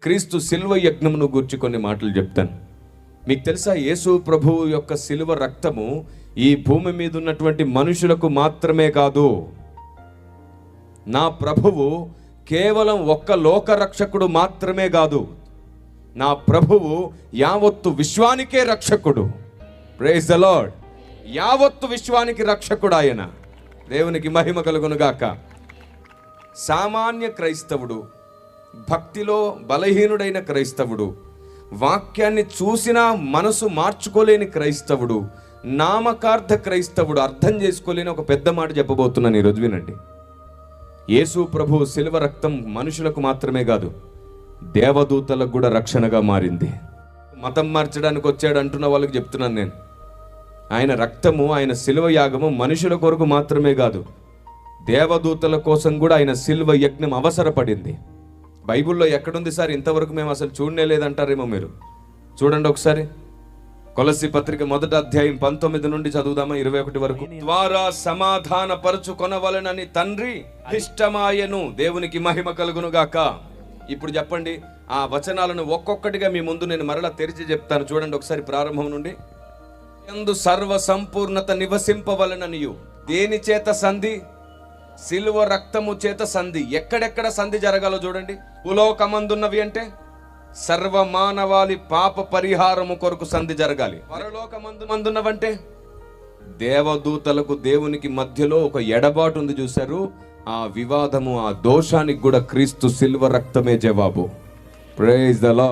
క్రీస్తు శిల్వ యజ్ఞమును గూర్చి కొన్ని మాటలు చెప్తాను. మీకు తెలుసా, యేసు ప్రభువు యొక్క శిలువ రక్తము ఈ భూమి మీద ఉన్నటువంటి మనుషులకు మాత్రమే కాదు. నా ప్రభువు కేవలం ఒక్క లోక రక్షకుడు మాత్రమే కాదు, నా ప్రభువు యావత్తు విశ్వానికే రక్షకుడు. Praise the Lord. యావత్తు విశ్వానికి రక్షకుడు ఆయన. దేవునికి మహిమ కలుగునుగాక. సామాన్య క్రైస్తవుడు, భక్తిలో బలహీనుడైన క్రైస్తవుడు, వాక్యాన్ని చూసినా మనసు మార్చుకోలేని క్రైస్తవుడు, నామకార్థ క్రైస్తవుడు అర్థం చేసుకోలేని ఒక పెద్ద మాట చెప్పబోతున్నాను ఈరోజు. వినండి. యేసు ప్రభు శిలువ రక్తం మనుషులకు మాత్రమే కాదు, దేవదూతలకు కూడా రక్షణగా మారింది. మతం మార్చడానికి వచ్చాడు అంటున్న వాళ్ళకి చెప్తున్నాను నేను, ఆయన రక్తము, ఆయన శిలువ యాగము మనుషుల కొరకు మాత్రమే కాదు, దేవదూతల కోసం కూడా ఆయన శిలువ యజ్ఞం అవసరపడింది. బైబిల్లో ఎక్కడుంది సార్, ఇంతవరకు మేము అసలు చూడనే లేదంటారేమో మీరు. చూడండి ఒకసారి. కొలస్సీ పత్రిక 1వ అధ్యాయం 19 నుండి చదువుదామా 21 వరకు. ద్వారా సమాధాన పరుచుకొనవలెనని తండ్రి ఇష్టమాయను. దేవునికి మహిమ కలుగునుగాక. ఇప్పుడు చెప్పండి, ఆ వచనాలను ఒక్కొక్కటిగా మీ ముందు నేను మరలా తెరిచి చెప్తాను. చూడండి ఒకసారి ప్రారంభం నుండి. యందు సర్వ సంపూర్ణత నివసింపవలెననియు. దేని చేత సంధి? శిలువ రక్తము చేత సంధి. ఎక్కడెక్కడ సంధి జరగాలో చూడండి. భూలోకమందున్నవి అంటే సర్వ మానవాళి పాప పరిహారము కొరకు సంధి జరగాలి. పరలోకమందున్నవంటే దేవదూతలకు దేవునికి మధ్యలో ఒక ఎడబాటు ఉంది చూశారు. ఆ వివాదము, ఆ దోషానికి కూడా క్రీస్తు శిలువ రక్తమే జవాబు. Praise the lord.